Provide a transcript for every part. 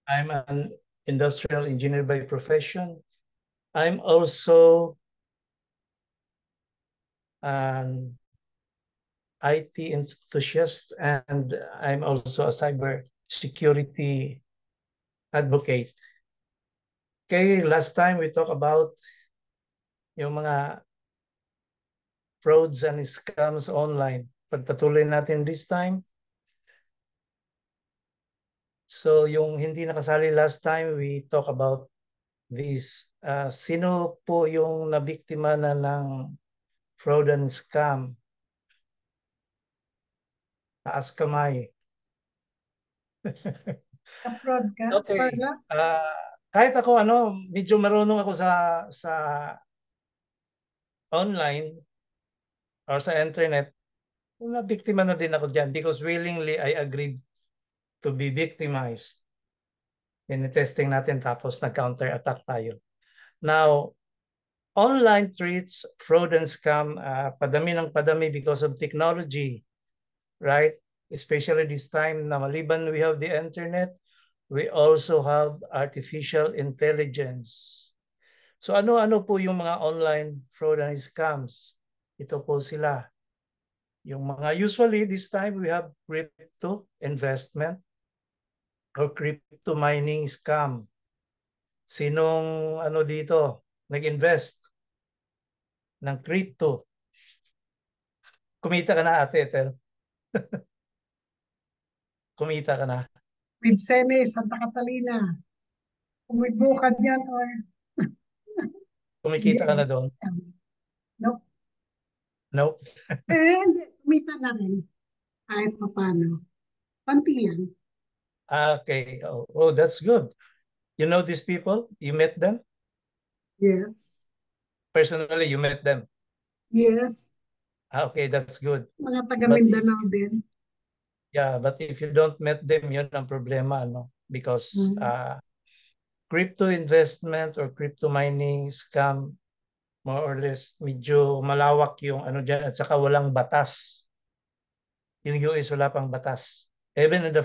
I'm an industrial engineer by profession. I'm also an IT enthusiast, and I'm also a cyber security advocate. Okay, last time we talked about yung mga frauds and scams online. Pagpatuloy natin this time. So yung hindi nakasali last time, we talk about this. Sino po yung nabiktima na ng fraud and scam? Taas kamay. Upload ka, Okay. Carla? Kahit ako medyo marunong ako sa online or sa internet, nabiktima na din ako diyan because willingly I agreed to be victimized. Testing natin tapos nag-counter-attack tayo. Now, online threats, fraud and scam, padami ng padami because of technology, right? Especially this time na maliban we have the internet, we also have artificial intelligence. So ano-ano po yung mga online fraud and scams? Ito po sila. Yung mga usually this time we have crypto investment or crypto mining scam. Sinong dito nag-invest ng crypto? Kumita ka na, ate Ethel? Kumita ka na? Vincene, Santa Catalina. Umibukad yan or Kumikita ka na doon? Nope. Nope. Hindi, kumita na rin. Kahit pa paano. Panti lang. Okay. Oh, that's good. You know these people? You met them? Yes. Personally, you met them? Yes. Okay, that's good. Mga taga But Mindanao din. yeah, but if you don't met them, yun ang problema, because crypto investment or crypto mining scam, more or less, medyo malawak yung dyan at saka walang batas. Yung US wala pang batas. Even in the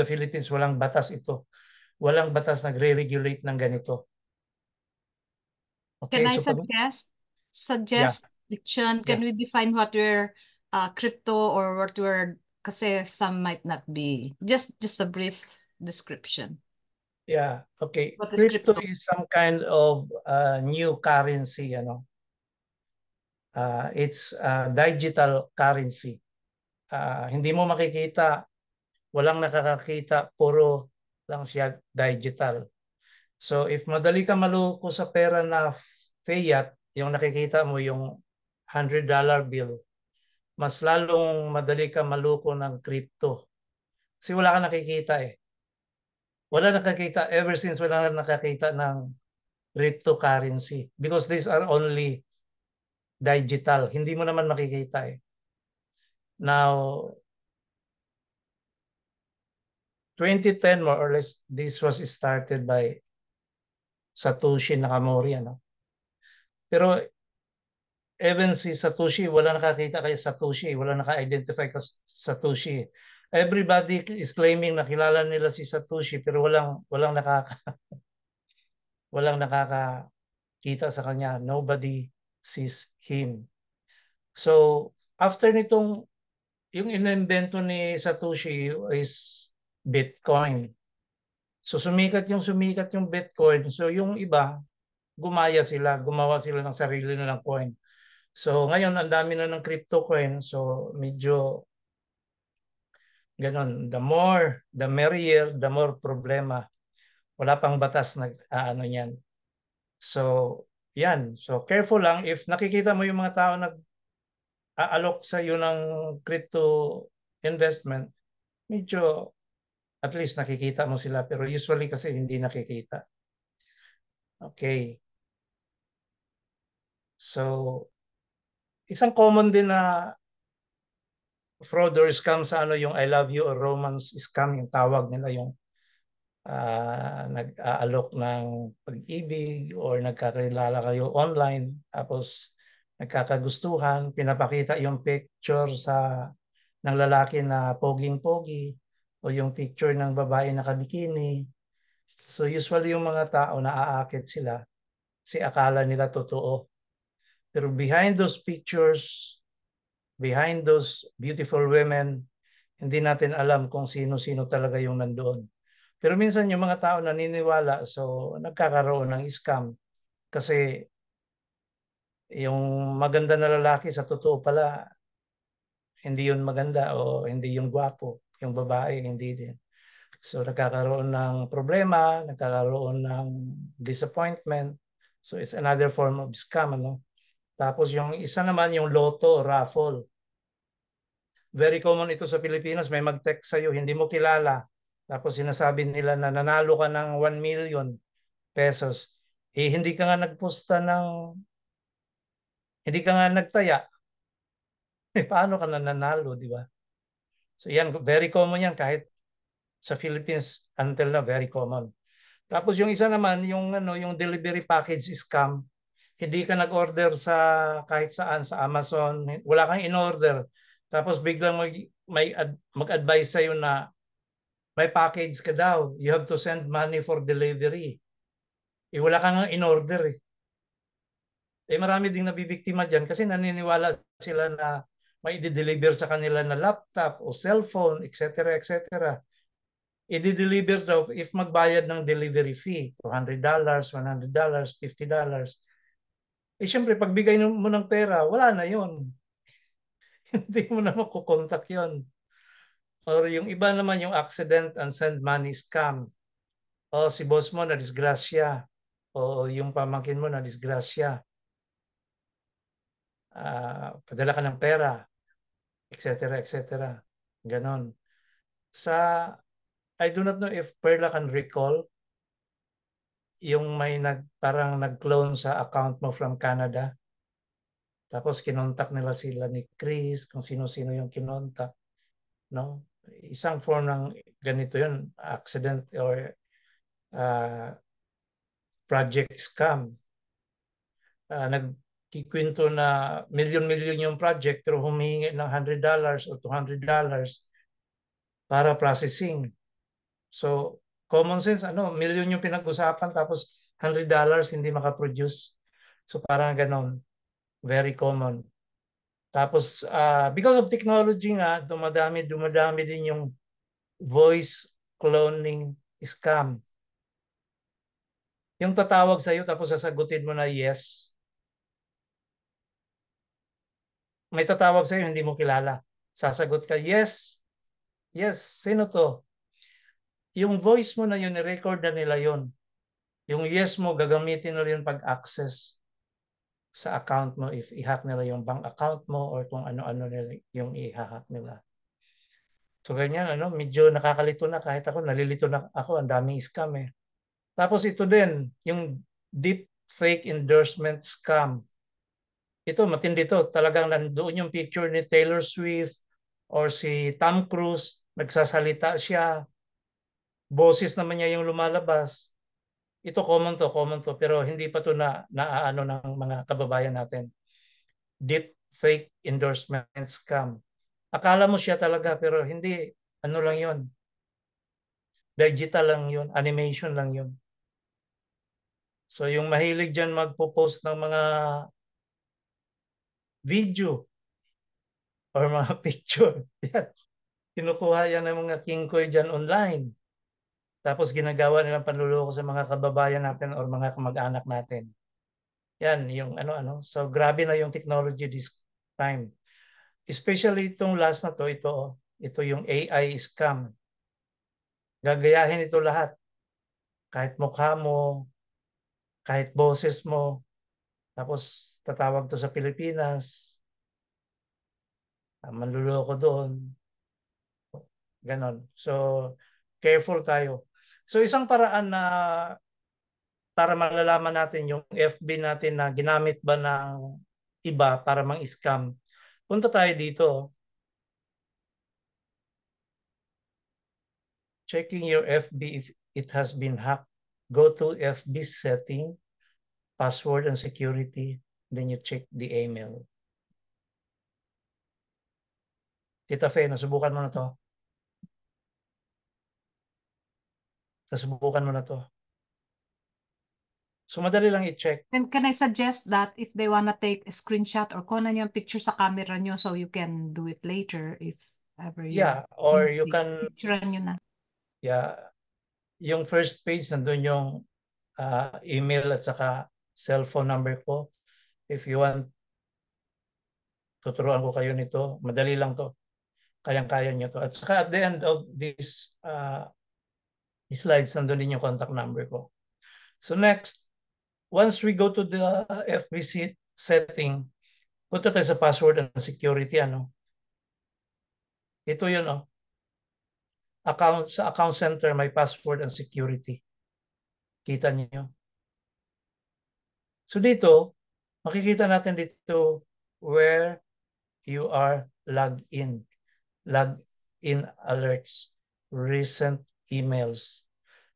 Philippines, walang batas ito. Walang batas nagre-regulate ng ganito. Okay, Can I so suggest, John, can we define what we're crypto or what we're, kasi some might not be, just a brief description. Yeah, okay. What is Crypto crypto? is some kind of new currency, it's digital currency. Hindi mo makikita, walang nakakakita, puro lang siya digital. So if madali ka maloko sa pera na fiat, yung nakikita mo yung $100 bill, mas lalong madali ka maloko ng crypto. Kasi wala ka nakikita eh. Wala nakakita, ever since wala na nakakita ng cryptocurrency because these are only digital. Hindi mo naman makikita eh. Now, 2010 more or less, this was started by Satoshi Nakamoto, Pero even si Satoshi, wala nakakita kay Satoshi, wala naka-identify kay Satoshi. Everybody is claiming na kilala nila si Satoshi pero walang nakakakita sa kanya. Nobody sees him. So, after nitong yung inimbento ni Satoshi is Bitcoin. So sumikat yung Bitcoin. So yung iba, gumawa sila ng sarili nilang coin. So ngayon, ang dami na ng crypto coin. So medyo ganon. The more, the merrier, the more problema. Wala pang batas na niyan. So, yan. So careful lang. If nakikita mo yung mga tao nag-aalok sa iyo ng crypto investment, medyo at least nakikita mo sila. Pero usually kasi hindi nakikita. Okay. So, isang common din na fraud or scam sa yung I love you or romance scam, yung tawag nila yung nag-aalok ng pag-ibig or nagkakilala kayo online tapos nagkakagustuhan, pinapakita yung picture sa ng lalaki na poging-pogi o yung picture ng babae na kabikini. So usually yung mga tao naaakit sila kasi akala nila totoo. Pero behind those pictures, behind those beautiful women, hindi natin alam kung sino-sino talaga yung nandoon. Pero minsan yung mga tao naniniwala, so nagkakaroon ng scam. Kasi yung maganda na lalaki sa totoo pala, hindi yun maganda o hindi yung gwapo. Yung babae, hindi din. So nagkakaroon ng problema, nagkakaroon ng disappointment. So it's another form of scam. Ano? Tapos yung isa naman, yung lotto, raffle. Very common ito sa Pilipinas. May mag-text sa'yo, hindi mo kilala. Tapos sinasabi nila na nanalo ka ng 1 million pesos. Eh, hindi ka nga nagpusta hindi ka nga nagtaya. Eh, paano ka na nanalo, di ba? So yan, very common yan kahit sa Philippines until now, very common. Tapos yung isa naman, yung delivery package scam. Hindi ka nag-order sa kahit saan, sa Amazon, wala kang in-order. Tapos biglang mag-advise sa'yo na may package ka daw. You have to send money for delivery. Eh, wala kang in-order eh. Eh, marami ding nabibiktima dyan kasi naniniwala sila na may i-deliver sa kanila na laptop o cellphone, etc. etc. I-deliver daw if magbayad ng delivery fee, $200, $100, $50. Eh, syempre, pagbigay mo ng pera, wala na yun. Hindi mo na makukontak yun. Or yung iba naman, yung accident and send money scam. O si boss mo na disgrasya. O yung pamangkin mo na disgrasya. Padala ka ng pera, etc. etc. Ganon. I do not know if Perla can recall yung may parang nag-clone sa account mo from Canada. Tapos kinontak nila sila ni Chris, kung sino-sino yung kinontak. No? Isang form ng ganito yun, accident or project scam. Nagkikwento na milyon-milyon yung project pero humingi ng $100 o $200 para processing. So, common sense, milyon yung pinag-usapan tapos $100 hindi makaproduce. So, parang ganon. Very common. Tapos, because of technology nga, dumadami din yung voice cloning scam. Yung tatawag sa'yo tapos sasagutin mo na yes. May tatawag sa'yo, hindi mo kilala. Sasagot ka, yes. Yes, sino to? Yung voice mo na yun, i-record na nila yun. Yung yes mo, gagamitin nila yun pag-access sa account mo if i-hack nila yung bank account mo or kung ano-ano nila yung i-hack nila. So ganyan, medyo nakakalito na kahit ako, nalilito na ako, ang daming scam eh. Tapos ito din, yung deep fake endorsement scam. Ito, matindi to. Talagang nandoon yung picture ni Taylor Swift or si Tom Cruise, nagsasalita siya. Boses naman niya yung lumalabas. Ito common to, pero hindi pa to naaano ng mga kababayan natin. Deep fake endorsement scam. Akala mo siya talaga, pero hindi. Ano lang yun? Digital lang yun. Animation lang yun. So yung mahilig dyan magpo-post ng mga video or mga picture. Yan. Kinukuha yan ng mga kingkoy dyan online. Tapos ginagawa nilang panluloko sa mga kababayan natin or mga kamag-anak natin. Yan, yung ano. So grabe na yung technology this time. Especially itong last na to, ito yung AI scam. Gagayahin ito lahat. Kahit mukha mo, kahit boses mo. Tapos tatawag to sa Pilipinas. Manluloko doon. Ganon. So, careful tayo. So, isang paraan na para malalaman natin yung FB natin na ginamit ba ng iba para mang-scam. Punta tayo dito. Checking your FB if it has been hacked. Go to FB setting, password and security. Then you check the email. Tita Fe, nasubukan mo na to? Nasubukan mo na to? So madali lang i-check. And can I suggest that if they wanna take a screenshot or kunan yung picture sa camera nyo so you can do it later if ever you Yeah, or you can, picture nyo na. yeah, yung first page, nandun yung email at saka cellphone number ko. If you want, tuturuan ko kayo nito. Madali lang to. Kayang-kaya nyo to. At saka at the end of this slides, nandun din yung contact number ko. So next, once we go to the FB setting, punta tayo sa password and security. Ito yun. Sa account center, may password and security. Kita niyo. So dito, makikita natin dito where you are logged in. Logged in alerts, recent emails.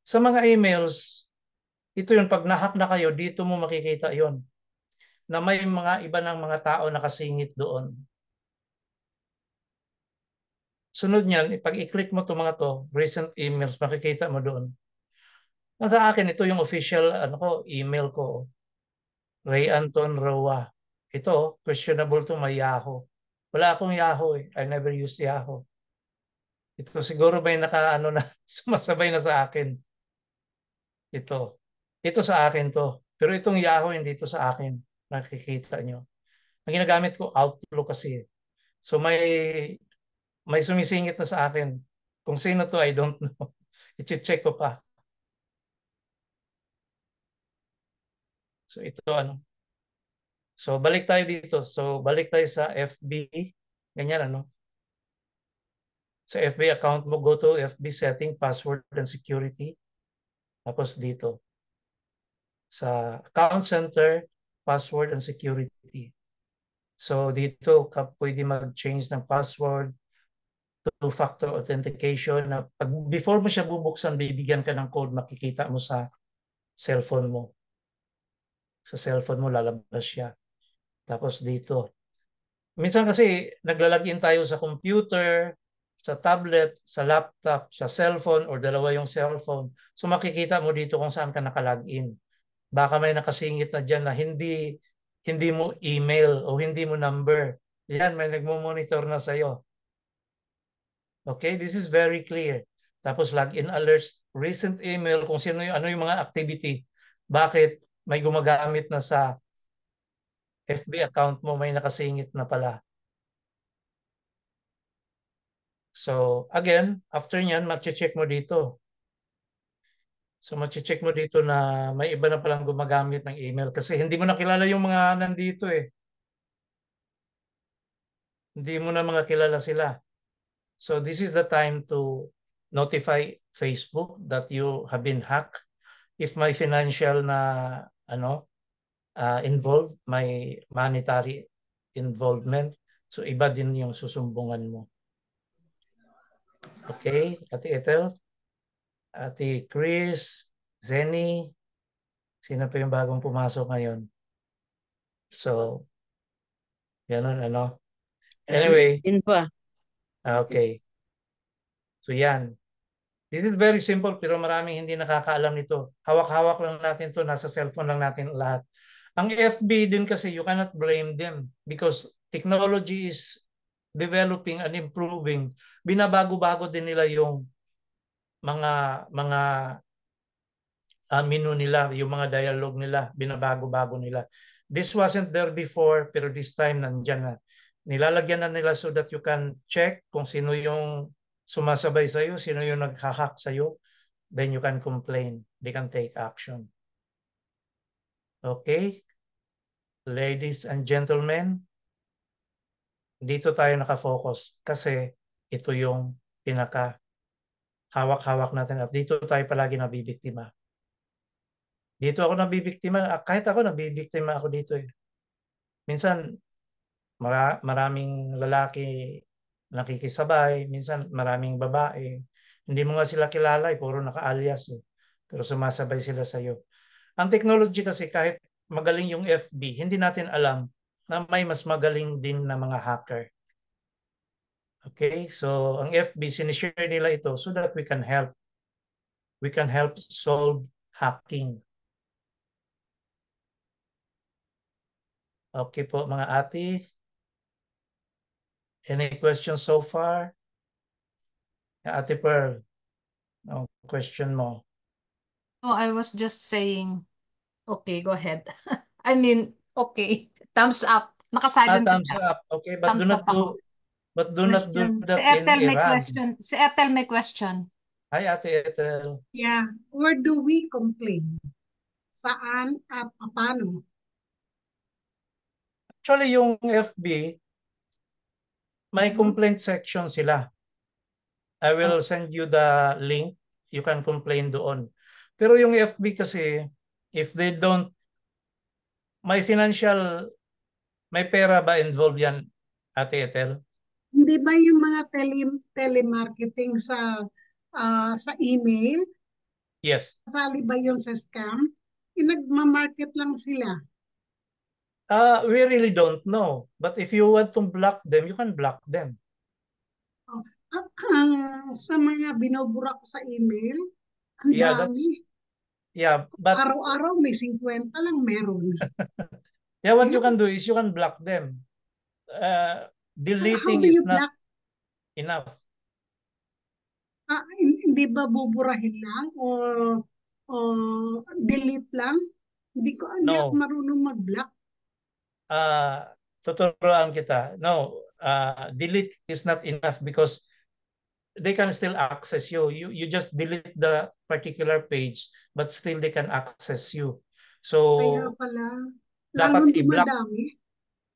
Sa mga emails, ito yung pag nahack na kayo, dito mo makikita yon na may mga iba ng mga tao nakasingit doon. Sunod niyan, pag i-click mo itong mga to, recent emails, makikita mo doon. Sa akin, ito yung official email ko. Ray Anton Roa. Ito, questionable to, may Yahoo. Wala akong Yahoo eh. I never use Yahoo. Ito siguro may na sumasabay na sa akin. Ito. Ito sa akin to. Pero itong Yahoo hindi ito sa akin. Nakikita nyo. Ang ginagamit ko, Outlook kasi. So may sumisingit na sa akin. Kung sino to, I don't know. I-check ko pa. So ito So balik tayo dito. So balik tayo sa FB. Ganyan Sa FB account mo, go to FB setting, password and security. Tapos dito. Sa account center, password and security. So dito ka pwede mag-change ng password, two-factor authentication. Na before mo siya bubuksan, bibigyan ka ng code, makikita mo sa cellphone mo. Sa cellphone mo lalabas siya. Tapos dito. Minsan kasi naglalagin tayo sa computer, sa tablet, sa laptop, sa cellphone, or dalawa yung cellphone. So makikita mo dito kung saan ka nakalagin. Baka may nakasingit na dyan na hindi mo email o hindi mo number. Yan, may nagmo-monitor na sa'yo. Okay, this is very clear. Tapos login alerts, recent email, kung sino ano yung mga activity. Bakit may gumagamit na sa FB account mo, may nakasingit na pala. So, again, after nyan, check mo dito. So, check mo dito na may iba na palang gumagamit ng email kasi hindi mo nakilala yung mga nandito eh. Hindi mo na mga kilala sila. So, this is the time to notify Facebook that you have been hacked. If may financial na involved, may monetary involvement. So, iba din yung susumbungan mo. Okay, Ate Ethel, Ate Chris, Zenny, sino pa yung bagong pumasok ngayon? So, ganun Anyway. Yun pa. Okay. So, yan. This is very simple pero maraming hindi nakakaalam nito. Hawak-hawak lang natin to, nasa cellphone lang natin lahat. Ang FB din kasi, you cannot blame them because technology is developing and improving. Binabago-bago din nila yung mga menu nila, yung mga dialogue nila, binabago-bago nila. This wasn't there before, pero this time nandyan na. Nilalagyan na nila so that you can check kung sino yung sumasabay sa'yo, sino yung naghahack sa'yo, then you can complain. They can take action. Okay? Ladies and gentlemen, dito tayo nakafocus kasi ito yung pinaka hawak-hawak natin at dito tayo palagi nabibiktima. Dito ako nabibiktima, kahit ako nabibiktima ako dito eh. Minsan maraming lalaki nakikisabay, minsan maraming babae. Hindi mo nga sila kilala, puro naka-alias eh. Pero sumasabay sila sa iyo. Ang technology kasi kahit magaling yung FB, hindi natin alam na may mas magaling din na mga hacker. Okay, so ang FB, sinishare nila ito so that we can help. We can help solve hacking. Okay po mga ate. Any questions so far? Ate Pearl, no question mo. Oh, I was just saying, okay, go ahead. I mean, okay. Thumbs up. Nakasilent Thumbs ka. up. Okay, but Thumbs do up not do ako. Question. Si that in Ethel may Iran. question. Si Ethel may question. Hi, Ate Ethel. Yeah. Where do we complain? Saan at paano? Actually, yung FB, may complaint section sila. I will send you the link. You can complain doon. Pero yung FB kasi, if they don't, may financial, may pera ba involved yan, Ate Ethel? Hindi ba yung mga telemarketing sa email? Yes. Kasali ba yun sa scam? Nagmamarket lang sila. We really don't know. But if you want to block them, you can block them. Sa mga binubura ko sa email, ang Yeah, dami. but Araw-araw may 50 lang meron. yeah, what you can do is you can block them. How Deleting do is you not block? enough. Hindi ba buburahin lang o delete lang? Hindi ako No. marunong mag-block. Tuturuan kita. No, delete is not enough because they can still access you. You just delete the particular page, but still they can access you. Kaya So, pala, dapat lalong i-block. dumadami.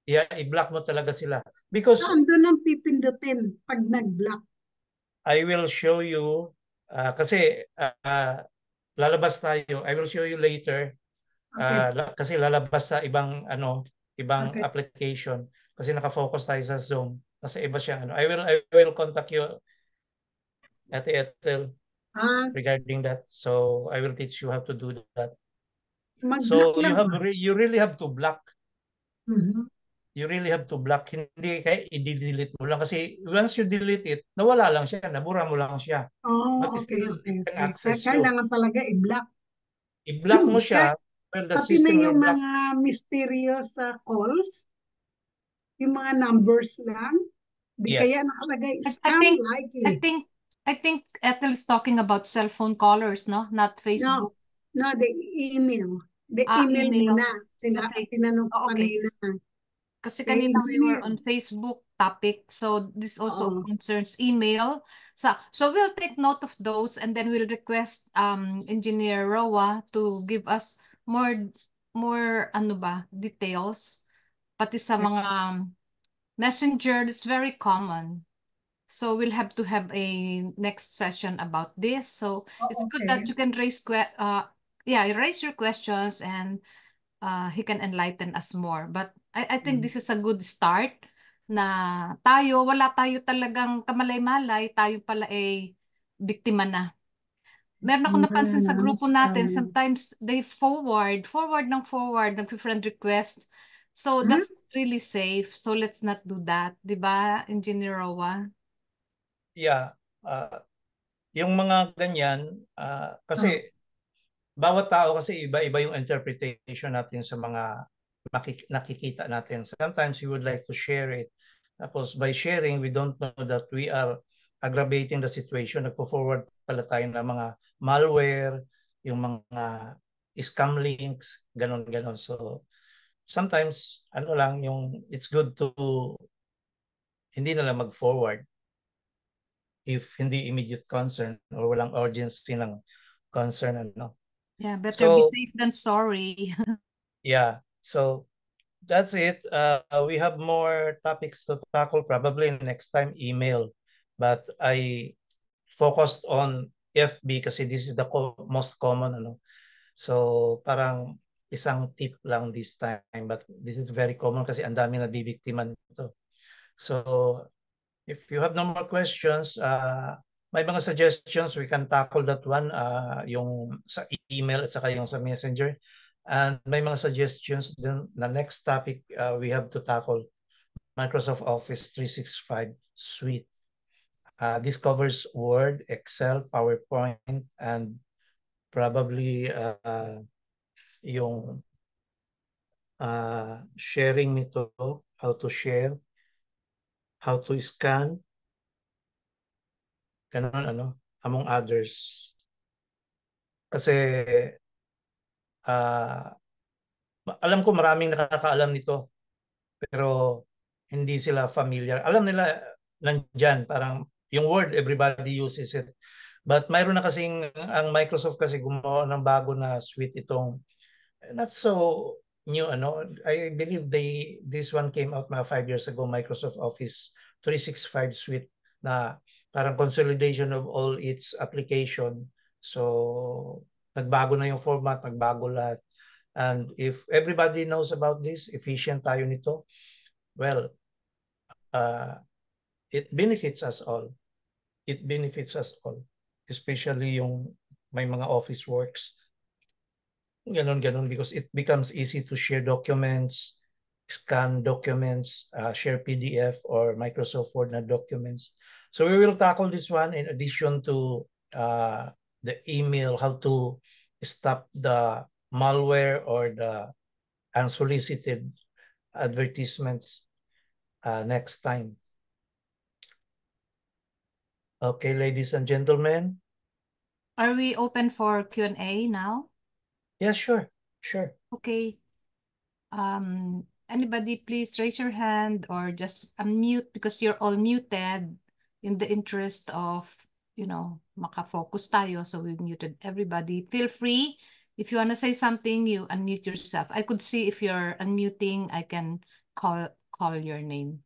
Yeah, i-block mo talaga sila. Because Saan doon ang pipindutin pag nag-block? I will show you, kasi lalabas tayo. I will show you later. Okay. Kasi lalabas sa ibang Okay. application kasi naka-focus tayo sa Zoom. Kasi iba siya I will contact you Ate Ethel regarding that. So I will teach you how to do that. Mag-block So lang ba? you really have to block. Mhm. You really have to block. Hindi kaya i-delete mo lang kasi once you delete it, nawala lang siya, nabura mo lang siya. But Okay. still it can access you. Kailangan talaga i-block. I-block mo siya, well the Pati na system will yung block. mga mysterious calls, yung mga numbers lang, di Yes. kaya nakalagay I scam think likely. I think Ethel is talking about cell phone callers, no? Not Facebook. No, the email. The email Email. muna. Sila Okay. tinanong ko Okay. kanina. Kasi Kay kanina we were engineer. on Facebook topic, so this also Oo. concerns email. So we'll take note of those and then we'll request Engineer Roa to give us more details pati sa mga messenger. It's very common. So we'll have to have a next session about this. So it's good that you can raise your questions and he can enlighten us more. But I think this is a good start na wala tayo talagang kamalay-malay, tayo pala ay biktima na. Meron ako napansin sa grupo natin, sometimes they forward nag-friend request. So that's really safe. So let's not do that. Diba, Engineer Roa? Yeah. Yung mga ganyan, kasi bawat tao kasi iba-iba yung interpretation natin sa mga nakikita natin. Sometimes we would like to share it. Tapos by sharing, we don't know that we are aggravating the situation. Nagpo-forward pala tayo ng mga malware, yung mga scam links, ganon-ganon. So sometimes, it's good to hindi na lang mag-forward if hindi immediate concern or walang urgency ng concern. Yeah, better be safe than sorry. Yeah, so that's it. We have more topics to tackle, probably next time email. But I focused on FB kasi this is the most common. So parang isang tip lang this time. But this is very common kasi ang dami nabibiktima nito. So if you have no more questions, may mga suggestions, we can tackle that one, yung sa email at saka yung sa messenger. And may mga suggestions din na next topic we have to tackle. Microsoft Office 365 suite. This covers Word, Excel, PowerPoint, and probably yung sharing nito, how to share, how to scan, ganun among others. Kasi alam ko maraming nakakaalam nito, pero hindi sila familiar. Alam nila nandyan, parang yung Word, everybody uses it. But mayroon na kasing, ang Microsoft kasi gumawa ng bago na suite itong, not so new, I believe this one came out 5 years ago, Microsoft Office 365 suite, na parang consolidation of all its application. So, nagbago na yung format, nagbago lahat. And if everybody knows about this, efficient tayo nito, well, it benefits us all. It benefits us all. Especially yung may mga office works. Ganon, because it becomes easy to share documents, scan documents, share PDF or Microsoft Word na documents. So we will tackle this one in addition to the email, how to stop the malware or the unsolicited advertisements next time. Okay, ladies and gentlemen. Are we open for Q&A now? Yeah, sure. Okay. Anybody please raise your hand or just unmute because you're all muted in the interest of, makafocus tayo. So we muted everybody. Feel free. If you want to say something, you unmute yourself. I could see if you're unmuting, I can call your name.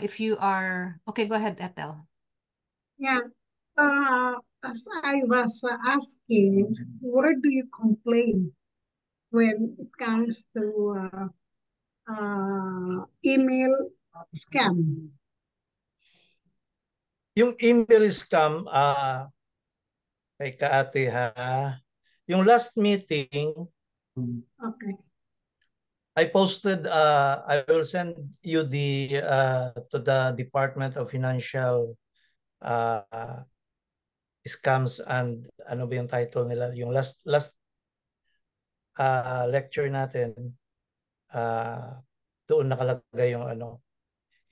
If you are, okay, go ahead, Ethel. Yeah. As I was asking, where do you complain when it comes to email scam? Yung email scam, kay Kaate ha, yung last meeting, Okay. I posted, I will send you to the Department of Financial Scams and ano ba yung title nila? Yung last lecture natin, doon nakalagay yung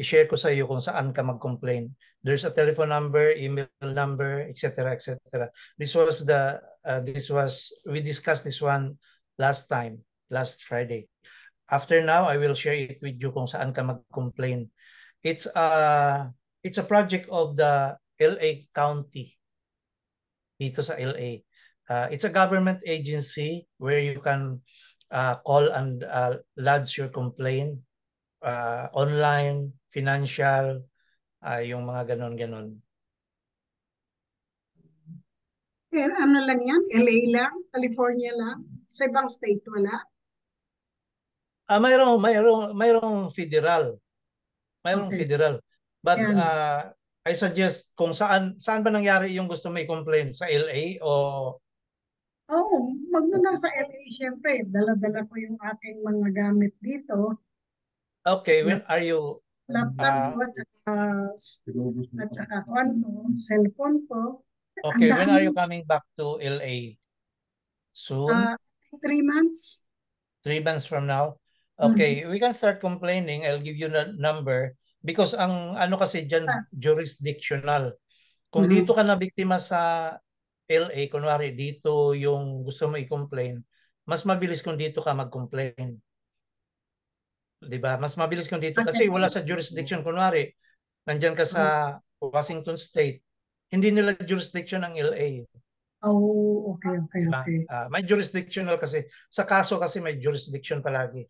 i-share ko sa iyo kung saan ka mag-complain. There's a telephone number, email number, etc., etc. We discussed this one last Friday. After now, I will share it with you kung saan ka mag-complain. It's a project of the LA County dito sa LA. It's a government agency where you can call and lodge your complaint online, financial, yung mga ganon. Ano lang yan? LA lang? California lang? Sa ibang state wala? Mayroong federal. Mayroong Okay. federal. But Yan. I suggest kung saan ba nangyari yung gusto may complain, sa LA o Oo, magmula sa LA, syempre, dala-dala ko yung aking mga gamit dito. okay, when are you Laptop ko, at saka cellphone ko. okay, when are you Ang dami, coming back to LA? Soon? 3 months. 3 months from now? Okay, we can start complaining. I'll give you the number because ang ano kasi dyan jurisdictional. Kung dito ka na biktima sa LA, kunwari dito yung gusto mo i-complain, mas mabilis kung dito ka mag-complain. 'Di ba? Mas mabilis kung dito kasi wala sa jurisdiction. Kunwari, nandyan ka sa Washington State, hindi nila jurisdiction ang LA. Oh, okay. Diba? May jurisdictional kasi. Sa kaso kasi may jurisdiction palagi.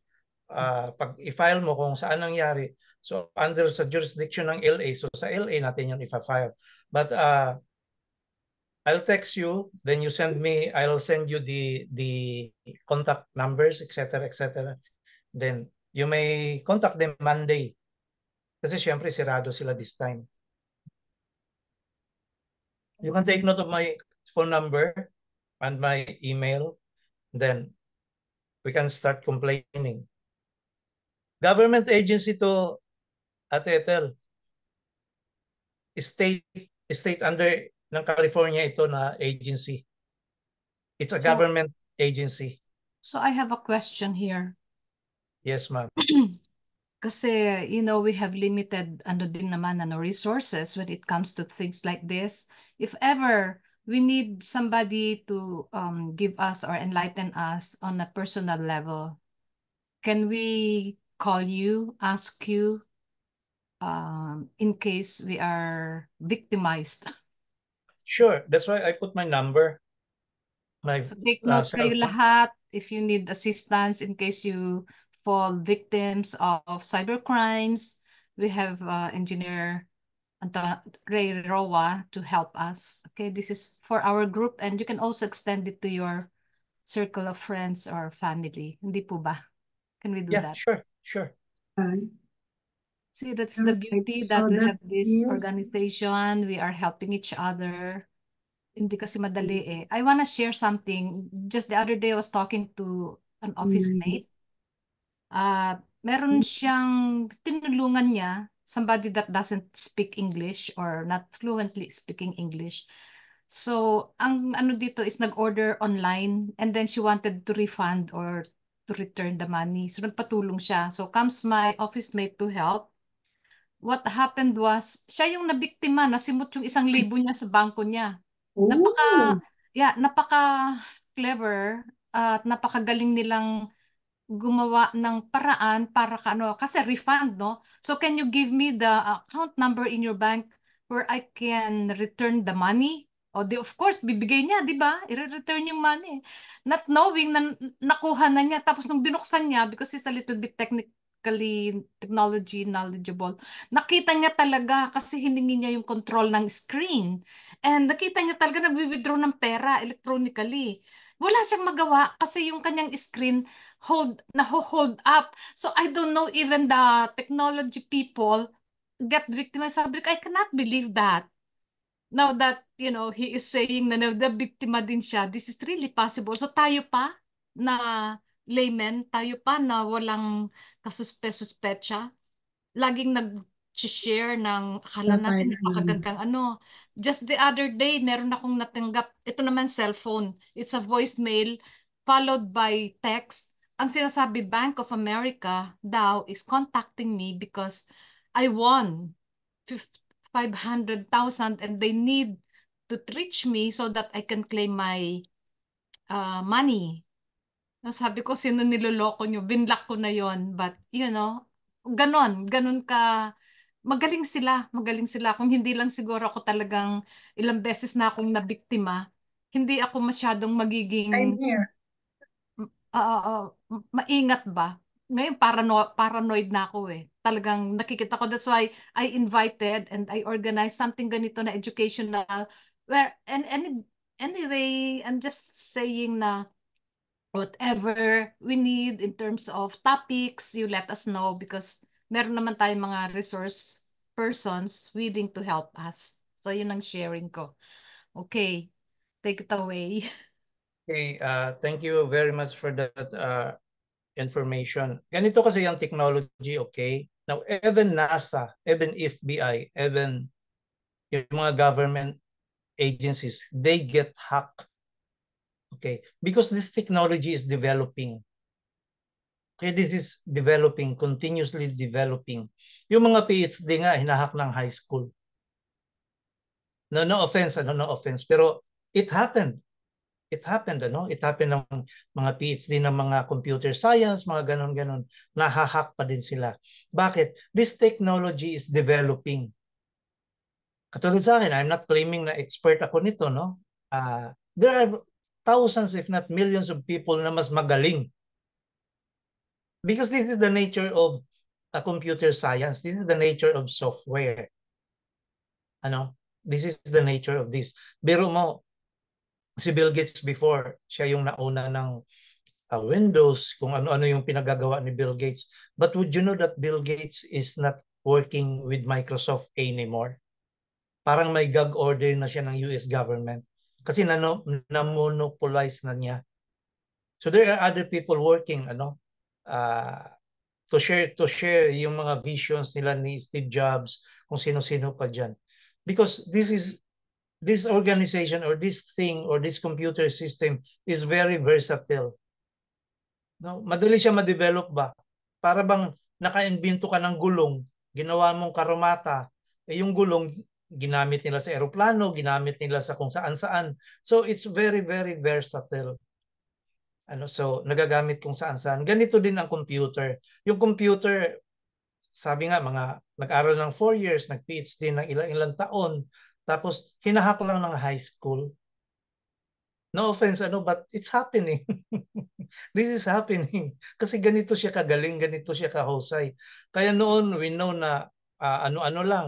Pag i-file mo kung saan nangyari, so under sa jurisdiction ng LA, so sa LA natin yung i-file. But I'll text you, then I'll send you the contact numbers, etc., etc. Then you may contact them Monday. Kasi syempre sirado sila this time. You can take note of my phone number and my email. Then we can start complaining. Government agency to, Ate Ethel. State under ng California ito na agency. It's a So- government agency. So I have a question here. Yes, ma'am. Kasi, we have limited din naman resources when it comes to things like this. If ever we need somebody to give us or enlighten us on a personal level, can we call you, ask you, in case we are victimized? Sure. That's why I put my number. My So take note cell kayo phone. lahat if you need assistance in case you fall victims of cyber crimes. We have Engineer Ray Roa to help us. Okay, this is for our group and you can also extend it to your circle of friends or family. Hindi po ba? Can we do Yeah, that? sure. See, that's the Alright, beauty so that we that have this is- organization. We are helping each other. Hindi kasi madali eh. I wanna share something. Just the other day, I was talking to an office mate. Meron siyang tinulungan niya, somebody that doesn't speak English or not fluently speaking English. So, ang ano dito is nag-order online and then she wanted to refund or to return the money. So, nagpatulong siya. So, comes my office mate to help. What happened was, siya yung nabiktima, nasimot yung 1,000 niya sa bangko niya. Oh, Napaka clever at napakagaling nilang gumawa ng paraan para kasi refund, no? So can you give me the account number in your bank where I can return the money? O di of course, bibigay niya, di ba? I-return yung money. Not knowing na nakuha na niya. Tapos nung binuksan niya, because he's a little bit technology knowledgeable, nakita niya talaga kasi hiningi niya yung control ng screen. And nakita niya talaga nagwi-withdraw ng pera electronically. Wala siyang magawa kasi yung kanyang screen hold up. So I don't know, even the technology people get victimized. Sabi ko, I cannot believe that. Now that, he is saying na biktima din siya, this is really possible. So tayo pa na layman, tayo pa na walang kasuspe-suspecha, laging nag-share ng akala natin napakagandang ano. Just the other day, meron akong natanggap, ito naman cellphone. It's a voicemail followed by text. Ang sinasabi, Bank of America daw is contacting me because I won 500,000 and they need to reach me so that I can claim my money. Sabi ko, sino niloloko nyo? Binlock ko na yon. But, ganon ka, magaling sila. Kung hindi lang siguro ako talagang ilang beses na akong nabiktima, hindi ako masyadong same magiging here. maingat ba? Ngayon, paranoid na ako eh. Talagang nakikita ko. That's why I invited and I organized something ganito na educational. Anyway, I'm just saying na whatever we need in terms of topics, you let us know because meron naman tayong mga resource persons willing to help us. So, yun ang sharing ko. Okay, take it away. Okay, thank you very much for that information. Ganito kasi yung technology, okay? Now, even NASA, even FBI, even yung mga government agencies, they get hacked. Okay, because this technology is developing. Okay, this is developing, continuously developing. Yung mga PhD nga, hinahack ng high school. No offense, no offense. Pero it happened. It happened ng mga PhD ng mga computer science, mga ganon-ganon. Nahahack pa din sila. Bakit? This technology is developing. Katulad sa akin, I'm not claiming na expert ako nito, no? There are thousands, if not millions of people na mas magaling. Because this is the nature of computer science. This is the nature of software. This is the nature of this. Biro mo, si Bill Gates before, siya yung nauna ng Windows, kung ano-ano yung pinagagawa ni Bill Gates. But would you know that Bill Gates is not working with Microsoft anymore? Parang may gag order na siya ng US government kasi na-monopolize na niya. So there are other people working to share yung mga visions nila ni Steve Jobs, kung sino-sino pa dyan. Because this organization or this thing or this computer system is very versatile. No, madali siya ma-develop ba? Para bang naka-invento ka ng gulong, ginawa mong karomata, yung gulong ginamit nila sa eroplano, ginamit nila sa kung saan-saan. So it's very very versatile. So nagagamit kung saan-saan. Ganito din ang computer. Yung computer, sabi nga mga nag-aral ng 4 years, nag-PhD ng ilang taon, tapos hinahak lang ng high school. No offense, but it's happening. This is happening. Kasi ganito siya kagaling, ganito siya kahusay. Kaya noon, we know na ano-ano lang,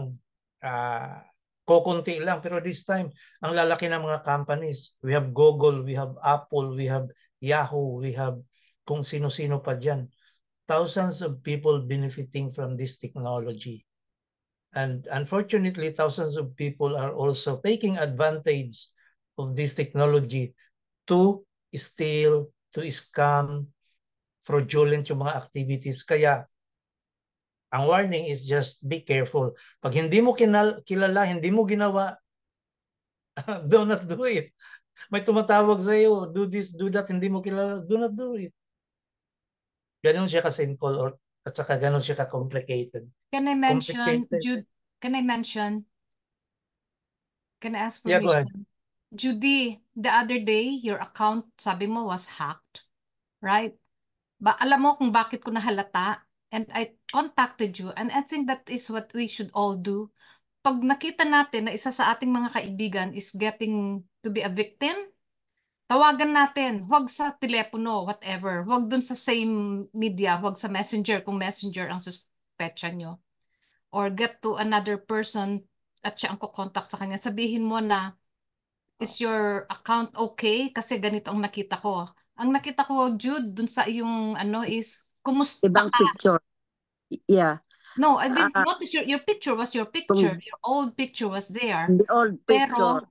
kokonti lang. Pero this time, ang lalaki ng mga companies. We have Google, we have Apple, we have Yahoo, we have kung sino-sino pa dyan. Thousands of people benefiting from this technology. And unfortunately, thousands of people are also taking advantage of this technology to steal, to scam, fraudulent yung mga activities. Kaya, ang warning is just be careful. Pag hindi mo kilala, hindi mo ginawa, do not do it. May tumatawag sa iyo, do this, do that, hindi mo kilala, do not do it. Ganon siya ka-simple at saka ganon siya ka-complicated. Can I mention, Complicated. Jude, can I ask Yeah, go ahead. permission? Judy, the other day, your account, sabi mo, was hacked, right? Alam mo kung bakit ko nahalata? And I contacted you, and I think that is what we should all do. Pag nakita natin na isa sa ating mga kaibigan is getting to be a victim, tawagan natin. Huwag sa telepono, whatever. Huwag dun sa same media, huwag sa messenger kung messenger ang suspecha nyo. Or get to another person at siya ang kukontak sa kanya. Sabihin mo na, is your account okay? Kasi ganito ang nakita ko. Ang nakita ko, Jude, dun sa iyong is, kumusta Ibang ka? picture. Yeah. No, I didn't notice your picture was your picture. Your old picture was there. The old picture.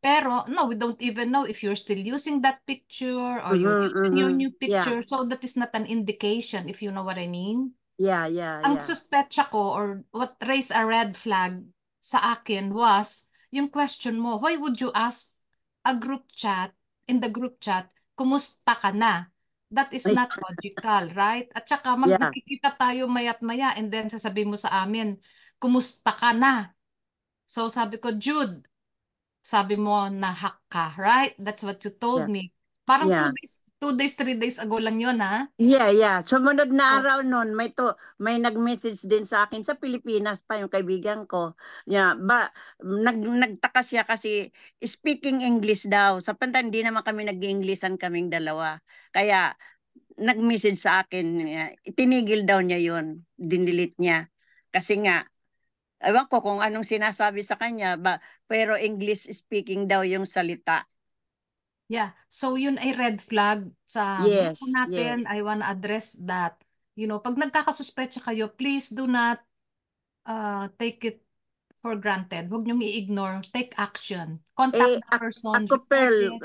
Pero, no, we don't even know if you're still using that picture or you're using your new picture. Yeah. So that is not an indication, if you know what I mean. Yeah. Ang suspetsa ko or what raised a red flag sa akin was yung question mo, why would you ask a group chat, in the group chat, kumusta ka na? That is not logical, right? At saka magkikita tayo mayat maya and then sasabihin mo sa amin, kumusta ka na? So sabi ko, Jude, sabi mo na hack ka, right? That's what you told me. Parang 2 days, 3 days ago lang yun, ha? Yeah. Sumunod na araw nun, may nag-message din sa akin sa Pilipinas pa yung kaibigan ko. Yeah, nagtaka siya kasi speaking English daw. Sa panta, hindi naman kami nag-Englishan kaming dalawa. Kaya nag-message sa akin, itinigil daw niya yun, dinilit niya. Kasi nga, ewan ko kung anong sinasabi sa kanya, pero English speaking daw yung salita. Yeah, so yun ay red flag sa grupo natin. I wanna address that. Pag nagkakasuspecha kayo, please do not take it for granted. Huwag niyong i-ignore. Take action. Contact the person.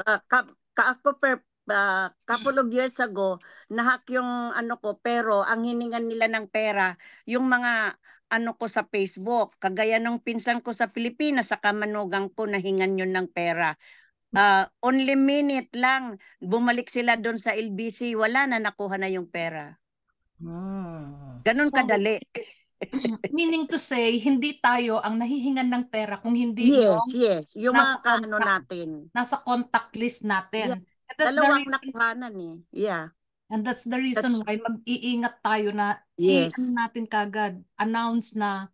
Couple of years ago, nahack yung ko, pero ang hiningan nila ng pera, yung mga ko sa Facebook, kagaya ng pinsan ko sa Pilipinas, sa kamanugang ko, nahingan yun ng pera. Only minute lang, bumalik sila doon sa LBC, wala na, nakuha na yung pera. Ganun kadali. Meaning to say, hindi tayo ang nahihingan ng pera kung hindi yung mga kano natin. Nasa contact list natin. Yeah. Dalawang nakuhanan eh. Yeah. And that's the reason why mag-iingat tayo na natin kagad, announce na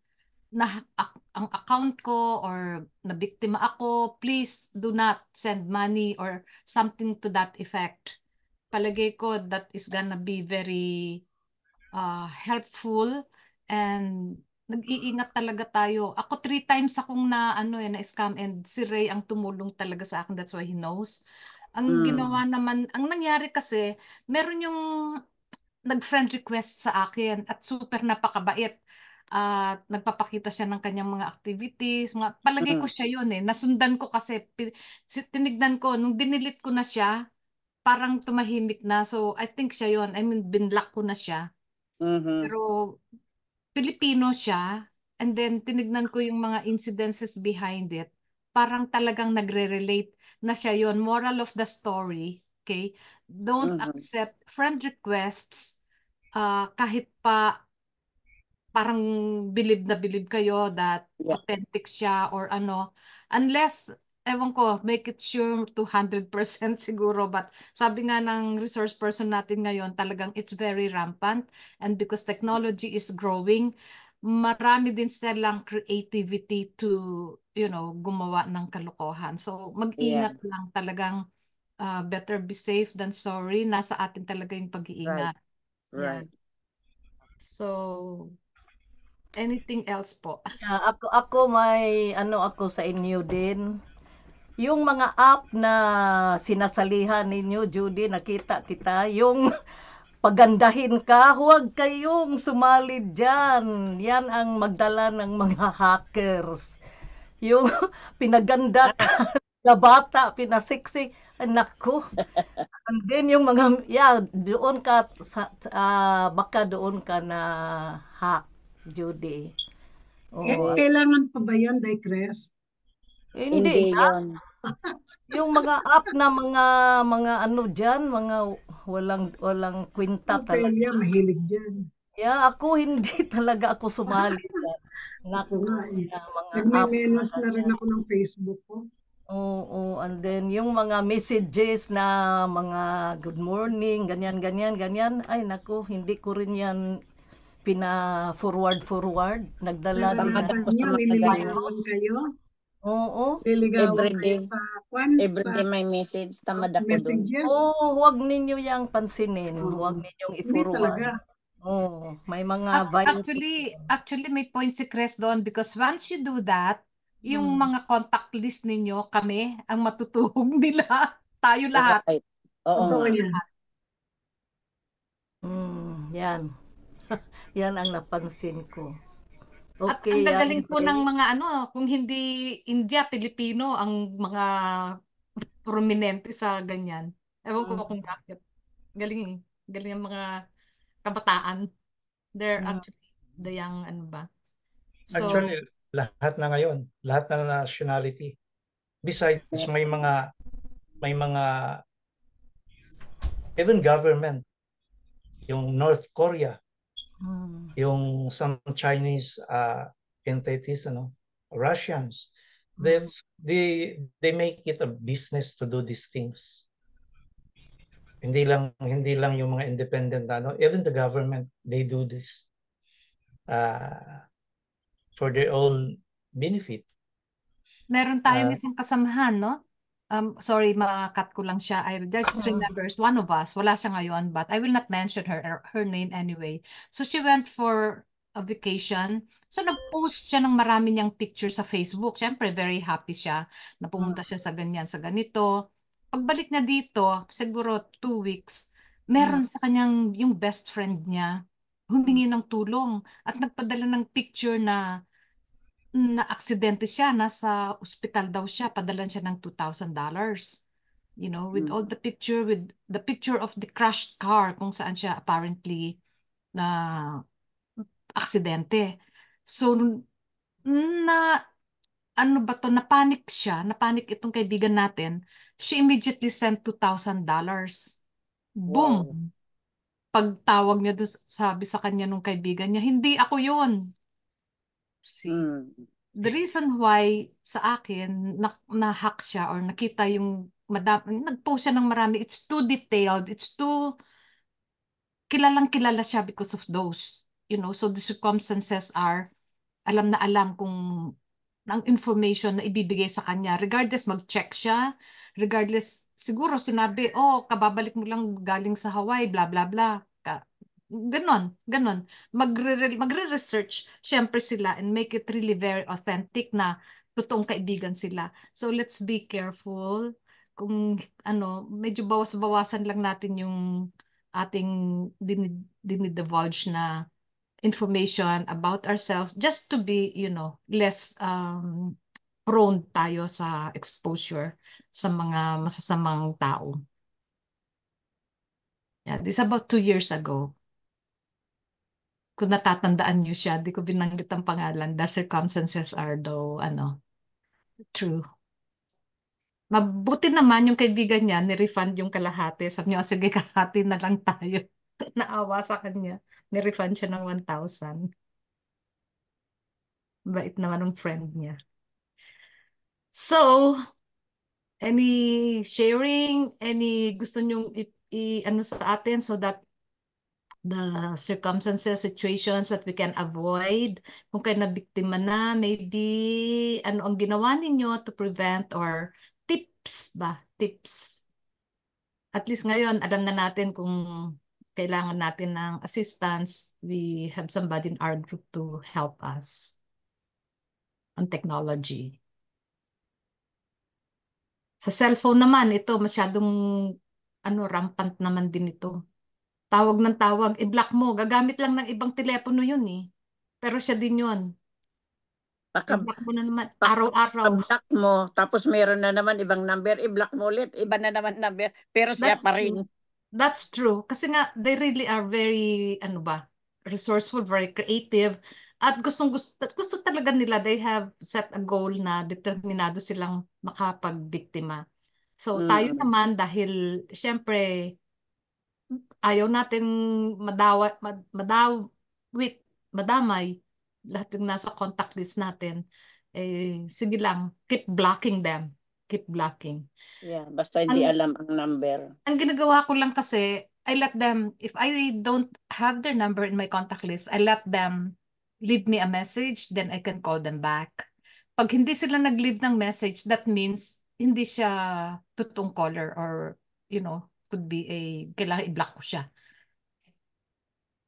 ang account ko or nabiktima ako, please do not send money or something to that effect. Palagay ko that is gonna be very helpful and nag-iingat talaga tayo. Ako 3 times akong na-scam and si Ray ang tumulong talaga sa akin. That's why he knows. Ang ginawa naman, ang nangyari kasi, meron yung nag-friend request sa akin at super napakabait. At nagpapakita siya ng kanyang mga activities. Palagay ko siya yun eh. Nasundan ko kasi, tinignan ko, nung dinilit ko na siya, parang tumahimik na. So, I think siya yun. I mean, binlock ko na siya. Mhm. Pero Pilipino siya, and then tinignan ko yung mga incidences behind it. Parang talagang nagre-relate na siya yon. Moral of the story, okay? Don't Mhm. accept friend requests kahit pa parang bilib na bilib kayo that Yeah. authentic siya or ano. Unless, ewan ko, make it sure 200% siguro. But sabi nga ng resource person natin ngayon, talagang it's very rampant. And because technology is growing, marami din silang creativity to, gumawa ng kalokohan. So, Yeah. mag-ingat lang talagang better be safe than sorry. Nasa atin talaga yung Right. pag-iingat. Right. Yan. So, anything else po? Ako may ako sa inyo din. Yung mga app na sinasalihan ninyo, Judy, nakita kita, yung pagandahin ka, huwag kayong sumali dyan. Yan ang magdala ng mga hackers. Yung pinaganda ka na bata, pinasiksi, naku. And then yung mga, doon ka, baka doon ka na hack, Judy. Oo. Kailangan pa ba yan, Daycres? Hindi Hindi na. yon. Yung mga app na mga ano diyan, mga walang Si kwenta talaga. Ophelia, mahilig dyan. Ako hindi talaga ako sumali diyan. Ako Naku, nga eh. mga app na Nagme-menos na rin ganyan. ako ng Facebook ko. Oo, and then yung mga messages na mga good morning, ganyan. Ay naku, hindi ko rin yan pina-forward. Nagdala din ng Naranasan Pamadala ko sa nyo, mga nililigawan virus. kayo? Oo. Nililigawan kayo everyday. sa Everyday may message. Tamad ako dun. messages? Huwag ninyo yang pansinin. Huwag Oo. ninyong Hindi talaga. i-forward. May mga virus. Actually, may point si Chris doon because once you do that, yung mga contact list ninyo, kami, ang matutuhog nila. Tayo lahat. Right. Oo Totoo nga. yan. Yan. Yan ang napansin ko. At Okay, ang gagaling po ng Andre. mga kung hindi India, Pilipino, ang mga prominente sa ganyan. Ewan ko kung bakit. Galing, galing ang mga kabataan. They're Mm. actually the young, So, Actually, lahat na ngayon, lahat na nationality. Besides, may mga even government, yung North Korea, yung some Chinese entities, Russians, they make it a business to do these things. Hindi lang yung mga independent even the government, they do this for their own benefit. meron tayong isang kasamahan, no? Sorry, makakat ko lang siya. I just remember one of us, wala siya ngayon, but I will not mention her name anyway. So she went for a vacation. So nag-post siya ng marami niyang picture sa Facebook. Siyempre, very happy siya na pumunta siya sa ganyan, sa ganito. Pagbalik niya dito, siguro 2 weeks, meron sa kanyang yung best friend niya humingi ng tulong at nagpadala ng picture na aksidente siya, nasa ospital daw siya, padalan siya ng $2,000. With all the picture of the crashed car kung saan siya apparently na aksidente. So, na ano ba to, napanik siya, napanik itong kaibigan natin. She immediately sent $2,000. Wow. Boom! Pagtawag niya doon, sabi sa kanya nung kaibigan niya, hindi ako yun. See? The reason why sa akin na-hack siya or nakita yung nag-post siya ng marami, it's too detailed, it's too kilalang kilala siya because of those. So the circumstances are alam na alam kung ang information na ibibigay sa kanya. Regardless, mag-check siya. Regardless, siguro sinabi, kababalik mo lang galing sa Hawaii, blah, blah, blah. Ganon. Magre-research, syempre sila, and make it really very authentic na totoong kaibigan sila. So let's be careful. Kung medyo bawas-bawasan lang natin yung ating dinidivulge na information about ourselves just to be, less prone tayo sa exposure sa mga masasamang tao. Yeah, this is about 2 years ago. kung natatandaan niyo siya, di ko binanggit ang pangalan. The circumstances are though, true. Mabuti naman yung kaibigan niya, ni-refund yung kalahati. Sabi niya, "O, sige, kalahati na lang tayo." Naawa sa kanya. Ni-refund siya ng 1,000. Bait naman ng friend niya. So, any sharing, any gusto niyong ano sa atin so that the circumstances, situations that we can avoid, kung kayo nabiktima na, maybe ano ang ginawa ninyo to prevent or tips ba? Tips. At least ngayon, alam na natin kung kailangan natin ng assistance, we have somebody in our group to help us on technology. Sa cellphone naman, ito masyadong rampant naman din ito. Tawag ng tawag, i-block mo. Gagamit lang ng ibang telepono yun eh. Pero siya din yun. I-block mo na naman araw-araw. Pag-block mo, tapos meron na naman ibang number, i-block mo ulit, iba na naman number, pero siya That's pa rin. true. That's true. Kasi nga, they really are very, resourceful, very creative. At gusto talaga nila, they have set a goal na determinado silang makapag-biktima. So, tayo naman, dahil, syempre, ayaw natin madamay lahat yung nasa contact list natin. Sige lang, keep blocking them. Keep blocking. Yeah, basta hindi alam ang number. Ang ginagawa ko lang kasi, I let them, if I don't have their number in my contact list, I let them leave me a message, then I can call them back. Pag hindi sila nag-leave ng message, that means hindi siya totoong caller or, could be kailangan i-block ko siya.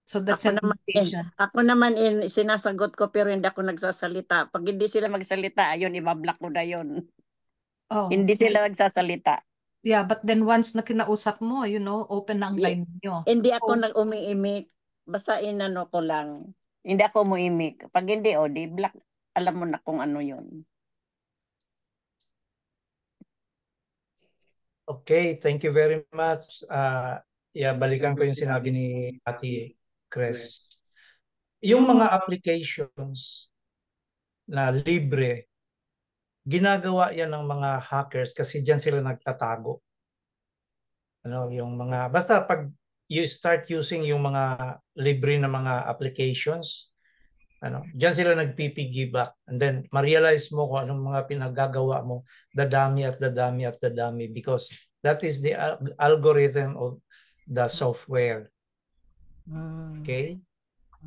So that's an indication. Ako naman sinasagot ko pero hindi ako nagsasalita. Pag hindi sila magsalita, ayun, ibablock ko na yun. Oh. Hindi sila nagsasalita. Yeah, but then once na kinausap mo, open ang line niyo. Hindi ako nag-umiimik. Basta inano ko lang. Hindi ako umuimik. Pag hindi, di block. Alam mo na kung ano yun. Okay, thank you very much. Balikan ko yung sinabi ni Ate Chris. Yung mga applications na libre, ginagawa yan ng mga hackers kasi dyan sila nagtatago. Yung mga, basta pag you start using yung mga libre na mga applications, dyan sila nagpipigibak. And then, ma-realize mo kung anong mga pinagagawa mo, dadami at dadami at dadami because that is the algorithm of the software. Okay?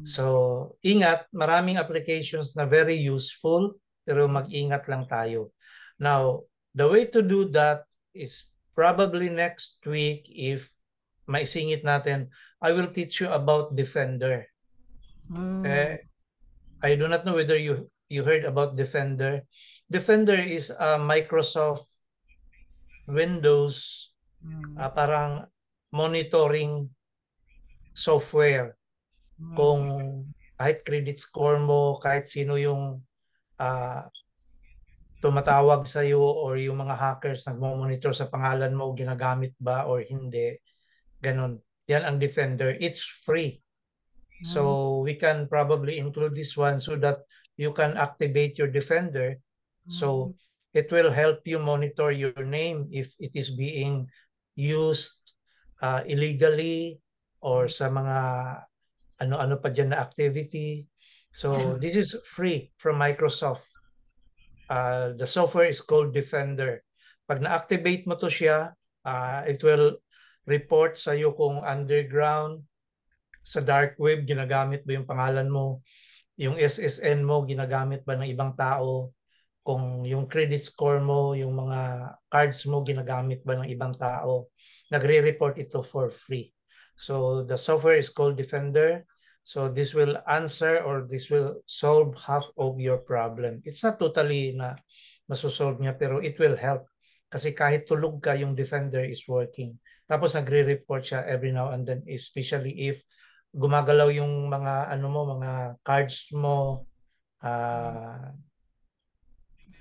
So, ingat, maraming applications na very useful, pero mag-ingat lang tayo. Now, the way to do that is probably next week if maisingit natin, I will teach you about Defender. I do not know whether you heard about Defender. Defender is a Microsoft Windows parang monitoring software. Kung kahit credit score mo, kahit sino yung tumatawag sa iyo or yung mga hackers nagmo-monitor sa pangalan mo, ginagamit ba or hindi, ganun. Yan ang Defender. It's free. So we can probably include this one so that you can activate your Defender. So it will help you monitor your name if it is being used illegally or sa mga ano pa dyan na activity. So this is free from Microsoft. The software is called Defender. Pag na-activate mo to siya, it will report sa iyo kung underground, sa dark web, ginagamit ba yung pangalan mo, yung SSN mo, ginagamit ba ng ibang tao, kung yung credit score mo, yung mga cards mo, ginagamit ba ng ibang tao. Nagre-report ito for free. So the software is called Defender. So this will answer or this will solve half of your problem. It's not totally na masosolve niya, pero it will help. Kasi kahit tulog ka, yung Defender is working. Tapos nagre-report siya every now and then, especially if gumagalaw yung mga mga cards mo,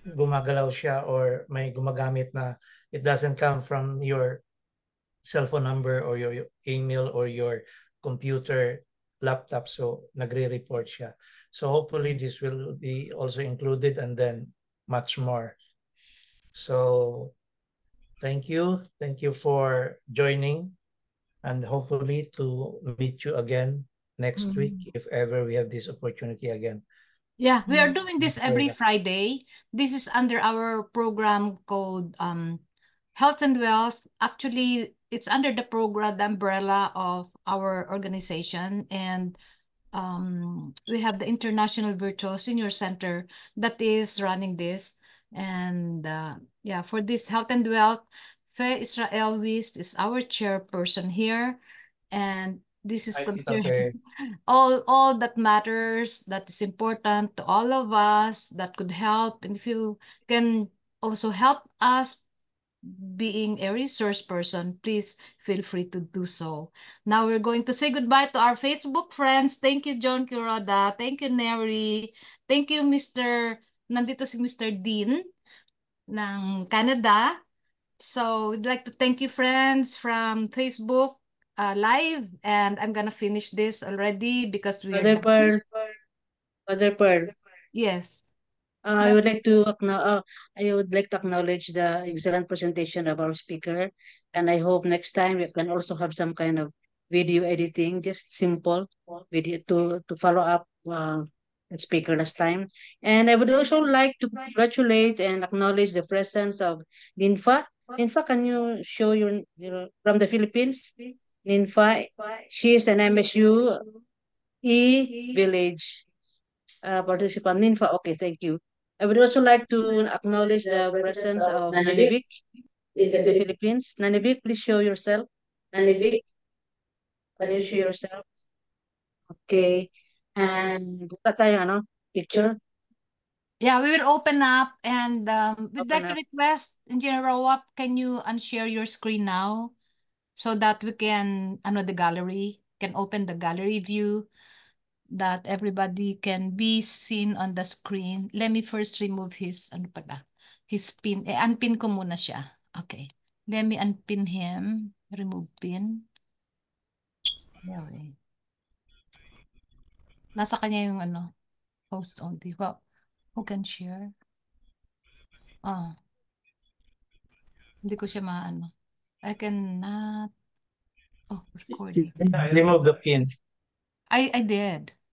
gumagalaw siya or may gumagamit na it doesn't come from your cellphone number or your email or your computer, laptop, so nagre-report siya. So hopefully this will be also included and then much more. So thank you for joining, and hopefully to meet you again next week if ever we have this opportunity again. Yeah, we are doing this Sorry every na. Friday. This is under our program called Health and Wealth. Actually, it's under the program, the umbrella of our organization, and we have the International Virtual Senior Center that is running this. And yeah, for this Health and Wealth, Fe Israel Wist is our chairperson here, and this is Hi, Tita considered Fe. all that matters, that is important to all of us, that could help. And if you can also help us being a resource person, please feel free to do so. Now we're going to say goodbye to our Facebook friends. Thank you, John Kuroda. Thank you, Neri. Thank you, nandito si Mr. Dean ng Canada. So we'd like to thank you, friends, from Facebook Live. And I'm gonna finish this already because we are done. Mother Pearl, Yes. I would like to acknowledge the excellent presentation of our speaker, and I hope next time we can also have some kind of video editing, just simple video to follow up the speaker last time. And I would also like to congratulate and acknowledge the presence of Ninfa. Ninfa, can you show your from the Philippines? Ninfa, she is an MSU village participant. Ninfa, okay, thank you. I would also like to acknowledge the presence of Nanibik in the Philippines. Nanibik, please show yourself. Nanibik, can you show yourself? Okay. And wala tayong picture. Yeah, we will open up, and we'd Open like to up. request, Engineer Rowap, can you unshare your screen now so that we can, the gallery, can open the gallery view, that everybody can be seen on the screen. Let me first remove his, his pin. Unpin ko muna siya. Okay. Let me unpin him. Remove pin. Okay. Nasa kanya yung host only. Well, who can share? Hindi ko siya maano. I cannot. Oh, recording. Remove the pin. I did.